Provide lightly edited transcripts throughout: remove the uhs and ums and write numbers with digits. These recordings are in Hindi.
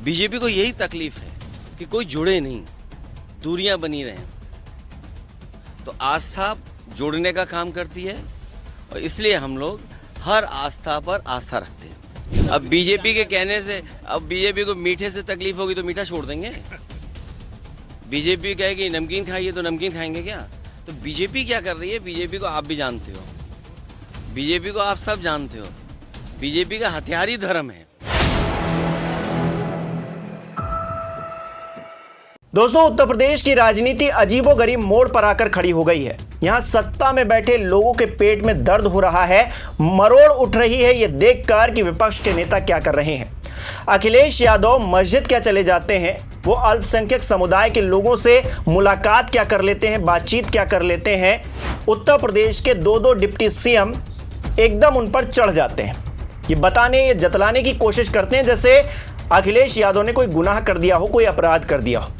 बीजेपी को यही तकलीफ है कि कोई जुड़े नहीं, दूरियां बनी रहें। तो आस्था जोड़ने का काम करती है और इसलिए हम लोग हर आस्था पर आस्था रखते हैं। अब बीजेपी के कहने से, अब बीजेपी को मीठे से तकलीफ होगी तो मीठा छोड़ देंगे? बीजेपी कहेगी नमकीन खाइए तो नमकीन खाएंगे क्या? तो बीजेपी क्या कर रही है, बीजेपी को आप भी जानते हो, बीजेपी को आप सब जानते हो। बीजेपी का हथियार ही धर्म है। दोस्तों, उत्तर प्रदेश की राजनीति अजीबोगरीब मोड़ पर आकर खड़ी हो गई है। यहां सत्ता में बैठे लोगों के पेट में दर्द हो रहा है, मरोड़ उठ रही है यह देखकर कि विपक्ष के नेता क्या कर रहे हैं। अखिलेश यादव मस्जिद क्या चले जाते हैं, वो अल्पसंख्यक समुदाय के लोगों से मुलाकात क्या कर लेते हैं, बातचीत क्या कर लेते हैं। उत्तर प्रदेश के दो डिप्टी सीएम एकदम उन पर चढ़ जाते हैं। ये बताने, ये जतलाने की कोशिश करते हैं जैसे अखिलेश यादव ने कोई गुनाह कर दिया हो, कोई अपराध कर दिया हो।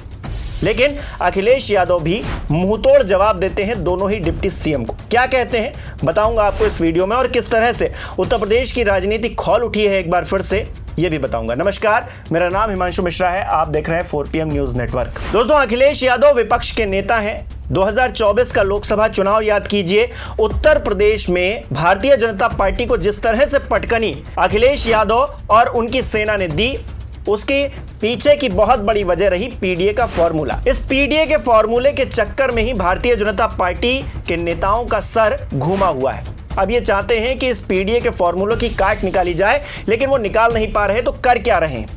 लेकिन अखिलेश यादव भी मुंहतोड़ जवाब देते हैं दोनों ही डिप्टी सीएम को। क्या कहते हैं बताऊंगा आपको इस वीडियो में, और किस तरह से उत्तर प्रदेश की राजनीति खौल उठी है एक बार फिर से ये भी बताऊंगा। नमस्कार, मेरा नाम हिमांशु मिश्रा है, आप देख रहे हैं 4PM न्यूज नेटवर्क। दोस्तों, अखिलेश यादव विपक्ष के नेता हैं। 2024 का लोकसभा चुनाव याद कीजिए। उत्तर प्रदेश में भारतीय जनता पार्टी को जिस तरह से पटकनी अखिलेश यादव और उनकी सेना ने दी, उसके पीछे की बहुत बड़ी वजह रही पीडीए का फॉर्मूला। इस पीडीए के फॉर्मूले के चक्कर में ही भारतीय जनता पार्टी के नेताओं का सर घूमा हुआ है। अब ये चाहते हैं कि इस पीडीए के फॉर्मूलों की काट निकाली जाए, लेकिन वो निकाल नहीं पा रहे, तो कर क्या रहे हैं?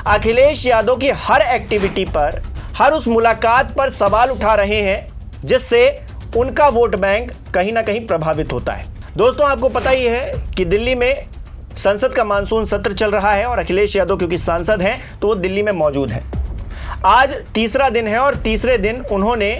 अखिलेश यादव की हर एक्टिविटी पर, हर उस मुलाकात पर सवाल उठा रहे हैं जिससे उनका वोट बैंक कहीं ना कहीं प्रभावित होता है। दोस्तों, आपको पता ही है कि दिल्ली में संसद का मानसून सत्र चल रहा है और अखिलेश यादव क्योंकि सांसद हैं तो वो दिल्ली में मौजूद हैं। आज तीसरा दिन है और तीसरे दिन उन्होंने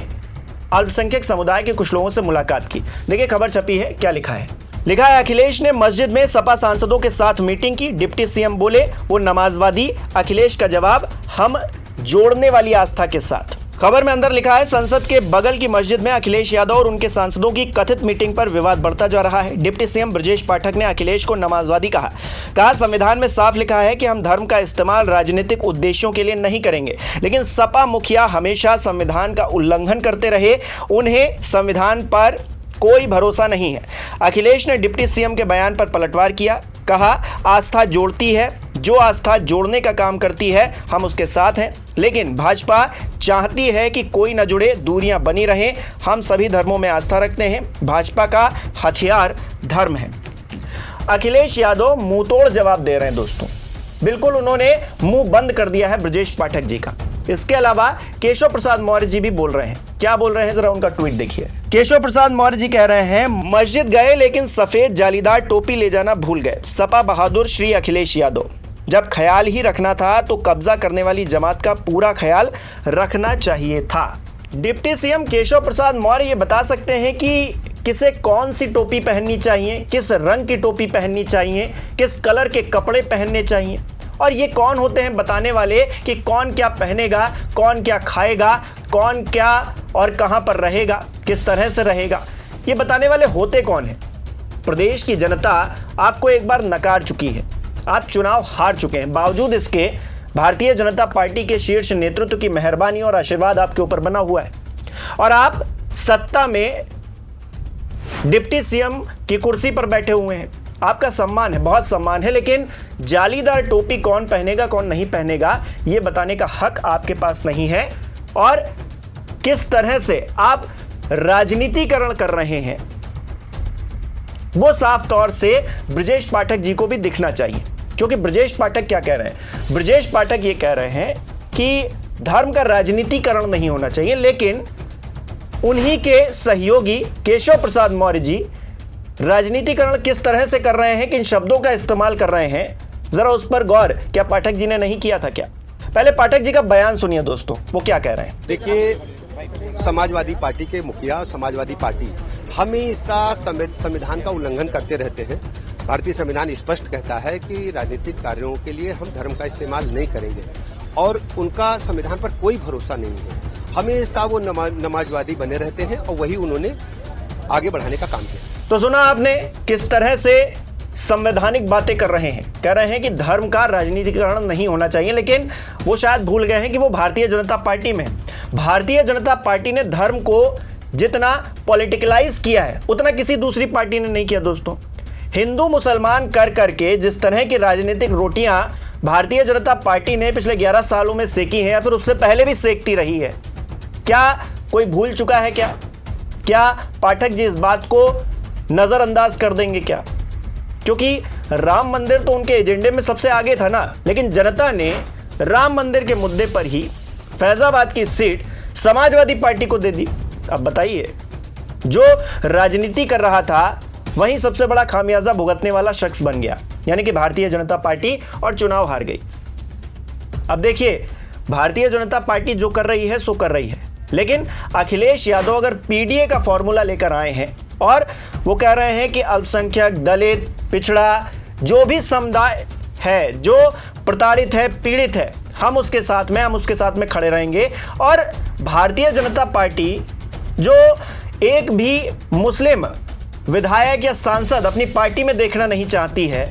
अल्पसंख्यक समुदाय के कुछ लोगों से मुलाकात की। देखिए खबर छपी है, क्या लिखा है। लिखा है, अखिलेश ने मस्जिद में सपा सांसदों के साथ मीटिंग की। डिप्टी सीएम बोले वो नमाजवादी। अखिलेश का जवाब, हम जोड़ने वाली आस्था के साथ। खबर में अंदर लिखा है, संसद के बगल की मस्जिद में अखिलेश यादव और उनके सांसदों की कथित मीटिंग पर विवाद बढ़ता जा रहा है। डिप्टी सीएम ब्रजेश पाठक ने अखिलेश को नमाजवादी कहा। संविधान में साफ लिखा है कि हम धर्म का इस्तेमाल राजनीतिक उद्देश्यों के लिए नहीं करेंगे, लेकिन सपा मुखिया हमेशा संविधान का उल्लंघन करते रहे, उन्हें संविधान पर कोई भरोसा नहीं है। अखिलेश ने डिप्टी सीएम के बयान पर पलटवार किया, कहा आस्था जोड़ती है, जो आस्था जोड़ने का काम करती है हम उसके साथ हैं, लेकिन भाजपा चाहती है कि कोई न जुड़े, दूरियां बनी रहें। हम सभी धर्मों में आस्था रखते हैं, भाजपा का हथियार धर्म है। अखिलेश यादव मुंहतोड़ जवाब दे रहे हैं दोस्तों, बिल्कुल उन्होंने मुंह बंद कर दिया है ब्रजेश पाठक जी का। इसके अलावा केशव प्रसाद मौर्य जी भी बोल रहे हैं। क्या बोल रहे हैं, जरा उनका ट्वीट देखिए। केशव प्रसाद मौर्य जी कह रहे हैं, मस्जिद गए लेकिन सफेद जालीदार टोपी ले जाना भूल गए। सपा बहादुर श्री अखिलेश यादव, जब ख्याल ही रखना था तो कब्जा करने वाली जमात का पूरा ख्याल रखना चाहिए था। डिप्टी सीएम केशव प्रसाद मौर्य ये बता सकते हैं कि किसे कौन सी टोपी पहननी चाहिए, किस रंग की टोपी पहननी चाहिए, किस कलर के कपड़े पहनने चाहिए, और ये कौन होते हैं बताने वाले कि कौन क्या पहनेगा, कौन क्या खाएगा, कौन क्या और कहां पर रहेगा, किस तरह से रहेगा, ये बताने वाले होते कौन हैं? प्रदेश की जनता आपको एक बार नकार चुकी है, आप चुनाव हार चुके हैं। बावजूद इसके भारतीय जनता पार्टी के शीर्ष नेतृत्व की मेहरबानी और आशीर्वाद आपके ऊपर बना हुआ है और आप सत्ता में डिप्टी सीएम की कुर्सी पर बैठे हुए हैं। आपका सम्मान है, बहुत सम्मान है, लेकिन जालीदार टोपी कौन पहनेगा कौन नहीं पहनेगा ये बताने का हक आपके पास नहीं है। और किस तरह से आप राजनीतिकरण कर रहे हैं वो साफ तौर से ब्रजेश पाठक जी को भी दिखना चाहिए। क्योंकि ब्रजेश पाठक क्या कह रहे हैं, ब्रजेश पाठक ये कह रहे हैं कि धर्म का राजनीतिकरण नहीं होना चाहिए, लेकिन उन्हीं के सहयोगी केशव प्रसाद मौर्य जी राजनीतिकरण किस तरह से कर रहे हैं, किन शब्दों का इस्तेमाल कर रहे हैं, जरा उस पर गौर क्या पाठक जी ने नहीं किया था क्या? पहले पाठक जी का बयान सुनिए दोस्तों, वो क्या कह रहे हैं। देखिए, समाजवादी पार्टी के मुखिया, समाजवादी पार्टी हमेशा संविधान का उल्लंघन करते रहते हैं। भारतीय संविधान स्पष्ट कहता है कि राजनीतिक कार्यों के लिए हम धर्म का इस्तेमाल नहीं करेंगे और उनका संविधान पर कोई भरोसा नहीं है। हमेशा वो नमाजवादी बने रहते हैं और वही उन्होंने आगे बढ़ाने का काम किया। तो सुना आपने किस तरह से संवैधानिक बातें कर रहे हैं, कह रहे हैं कि धर्म का राजनीतिकरण नहीं होना चाहिए, लेकिन वो शायद भूल गए हैं कि वो भारतीय जनता पार्टी में है। भारतीय जनता पार्टी ने धर्म को जितना पॉलिटिकलाइज किया है उतना किसी दूसरी पार्टी ने नहीं किया दोस्तों। हिंदू मुसलमान कर करके जिस तरह की राजनीतिक रोटियां भारतीय जनता पार्टी ने पिछले 11 सालों में सेकी हैं या फिर उससे पहले भी सेकती रही है, क्या कोई भूल चुका है? क्या पाठक जी इस बात को नजरअंदाज कर देंगे क्या? क्योंकि राम मंदिर तो उनके एजेंडे में सबसे आगे था ना, लेकिन जनता ने राम मंदिर के मुद्दे पर ही फैजाबाद की सीट समाजवादी पार्टी को दे दी। अब बताइए, जो राजनीति कर रहा था वहीं सबसे बड़ा खामियाजा भुगतने वाला शख्स बन गया, यानी कि भारतीय जनता पार्टी, और चुनाव हार गई। अब देखिए, भारतीय जनता पार्टी जो कर रही है सो कर रही है, लेकिन अखिलेश यादव अगर पीडीए का फॉर्मूला लेकर आए हैं और वो कह रहे हैं कि अल्पसंख्यक, दलित, पिछड़ा, जो भी समुदाय है, जो प्रताड़ित है, पीड़ित है, हम उसके साथ में खड़े रहेंगे। और भारतीय जनता पार्टी जो एक भी मुस्लिम विधायक या सांसद अपनी पार्टी में देखना नहीं चाहती है,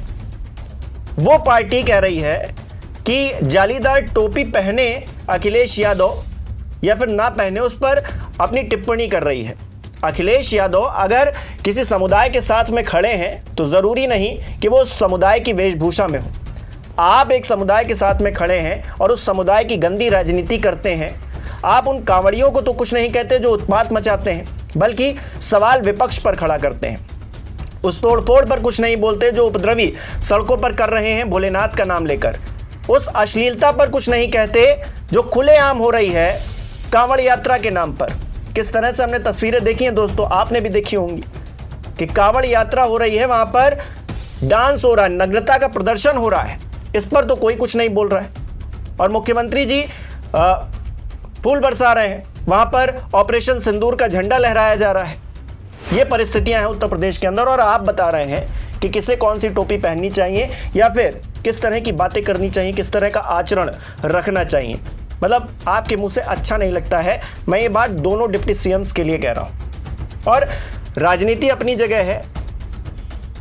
वो पार्टी कह रही है कि जालीदार टोपी पहने अखिलेश यादव या फिर ना पहने, उस पर अपनी टिप्पणी कर रही है। अखिलेश यादव अगर किसी समुदाय के साथ में खड़े हैं तो जरूरी नहीं कि वो उस समुदाय की वेशभूषा में हो। आप एक समुदाय के साथ में खड़े हैं और उस समुदाय की गंदी राजनीति करते हैं, आप उन कांवड़ियों को तो कुछ नहीं कहते जो उत्पात मचाते हैं, बल्कि सवाल विपक्ष पर खड़ा करते हैं। उस तोड़फोड़ पर कुछ नहीं बोलते जो उपद्रवी सड़कों पर कर रहे हैं भोलेनाथ का नाम लेकर। उस अश्लीलता पर कुछ नहीं कहते जो खुलेआम हो रही है कांवड़ यात्रा के नाम पर। किस तरह से हमने तस्वीरें देखी हैं दोस्तों, आपने भी देखी होंगी कि कांवड़ यात्रा हो रही है, वहां पर डांस हो रहा है, नग्नता का प्रदर्शन हो रहा है, इस पर तो कोई कुछ नहीं बोल रहा है। और मुख्यमंत्री जी फूल बरसा रहे हैं, वहां पर ऑपरेशन सिंदूर का झंडा लहराया जा रहा है। ये परिस्थितियां हैं उत्तर प्रदेश के अंदर, और आप बता रहे हैं कि किसे कौन सी टोपी पहननी चाहिए या फिर किस तरह की बातें करनी चाहिए, किस तरह का आचरण रखना चाहिए। मतलब आपके मुंह से अच्छा नहीं लगता है। मैं ये बात दोनों डिप्टी सीएम्स के लिए कह रहा हूं। और राजनीति अपनी जगह है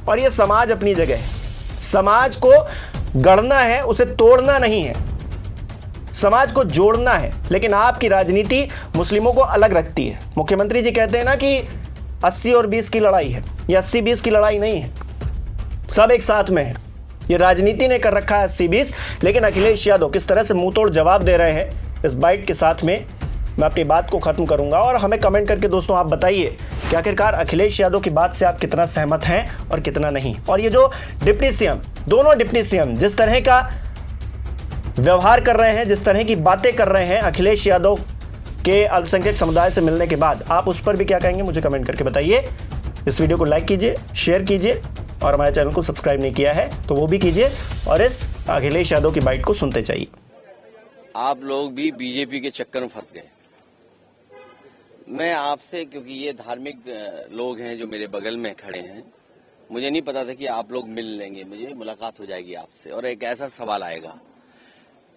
और ये समाज अपनी जगह है। समाज को गढ़ना है, उसे तोड़ना नहीं है, समाज को जोड़ना है। लेकिन आपकी राजनीति मुस्लिमों को अलग रखती है। मुख्यमंत्री जी कहते हैं ना कि 80 और 20 की लड़ाई है, ये 80-20 की लड़ाई नहीं है, सब एक साथ में है। ये राजनीति ने कर रखा है 80-20। लेकिन अखिलेश यादव किस तरह से मुंह तोड़ जवाब दे रहे हैं, इस बाइट के साथ में मैं अपनी बात को खत्म करूंगा। और हमें कमेंट करके दोस्तों आप बताइए कि आखिरकार अखिलेश यादव की बात से आप कितना सहमत हैं और कितना नहीं। और ये जो डिप्टी सीएम, दोनों डिप्टी सीएम जिस तरह का व्यवहार कर रहे हैं, जिस तरह की बातें कर रहे हैं अखिलेश यादव के अल्पसंख्यक समुदाय से मिलने के बाद, आप उस पर भी क्या कहेंगे मुझे कमेंट करके बताइए। इस वीडियो को लाइक कीजिए, शेयर कीजिए, और हमारे चैनल को सब्सक्राइब नहीं किया है तो वो भी कीजिए, और इस अखिलेश यादव की बाइट को सुनते चाहिए। आप लोग भी बीजेपी के चक्कर में फंस गए। मैं आपसे, क्योंकि ये धार्मिक लोग हैं जो मेरे बगल में खड़े हैं, मुझे नहीं पता था कि आप लोग मिल लेंगे, मुझे मुलाकात हो जाएगी आपसे और एक ऐसा सवाल आएगा।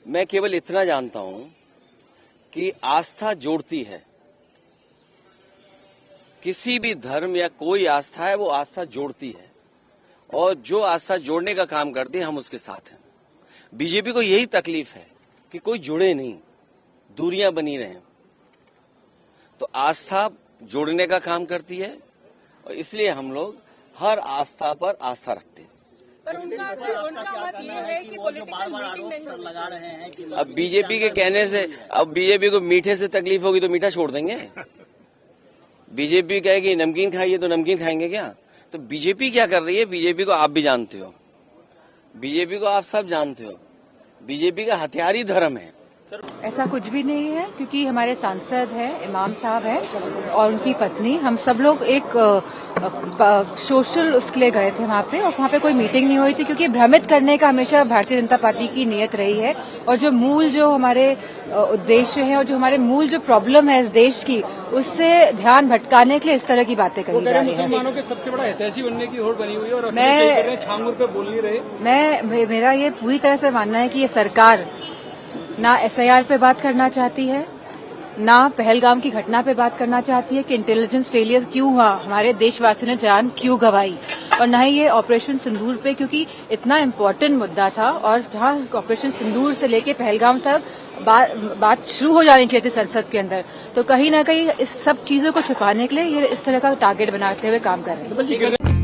मैं केवल इतना जानता हूं कि आस्था जोड़ती है, किसी भी धर्म या कोई आस्था है वो आस्था जोड़ती है, और जो आस्था जोड़ने का काम करती है हम उसके साथ हैं। बीजेपी को यही तकलीफ है कि कोई जुड़े नहीं, दूरियां बनी रहे। तो आस्था जोड़ने का काम करती है और इसलिए हम लोग हर आस्था पर आस्था रखते हैं। पर उनका मत ये है कि पॉलिटिकल मीटिंग नहीं लगा रहे हैं कि अब बीजेपी के कहने से, अब बीजेपी को मीठे से तकलीफ होगी तो मीठा छोड़ देंगे। बीजेपी कहेगी नमकीन खाइए तो नमकीन खाएंगे क्या? तो बीजेपी क्या कर रही है, बीजेपी को आप भी जानते हो, बीजेपी को आप सब जानते हो। बीजेपी का हथियार ही धर्म है। ऐसा कुछ भी नहीं है, क्योंकि हमारे सांसद हैं, इमाम साहब हैं और उनकी पत्नी, हम सब लोग एक सोशल उसके लिए गए थे वहाँ पे, और वहाँ पे कोई मीटिंग नहीं हुई थी, क्योंकि भ्रमित करने का हमेशा भारतीय जनता पार्टी की नीयत रही है। और जो मूल जो हमारे उद्देश्य है और जो हमारे मूल जो प्रॉब्लम है इस देश की, उससे ध्यान भटकाने के लिए इस तरह की बातें करी जा रही है। मुसलमानों के सबसे बड़ा हितैषी बनने की होड़ बनी हुई है और छांगुर पे बोल नहीं रहे। मेरा ये पूरी तरह से मानना है कि ये सरकार ना एसआईआर पे बात करना चाहती है, ना पहलगाम की घटना पे बात करना चाहती है कि इंटेलिजेंस फेलियर क्यों हुआ, हमारे देशवासियों ने जान क्यों गंवाई, और न ही ये ऑपरेशन सिंदूर पे, क्योंकि इतना इम्पोर्टेंट मुद्दा था और जहां ऑपरेशन सिंदूर से लेके पहलगाम तक बात शुरू हो जानी चाहिए थी संसद के अंदर, तो कहीं ना कहीं इस सब चीजों को छुपाने के लिए ये इस तरह का टारगेट बनाते हुए काम कर रहे हैं।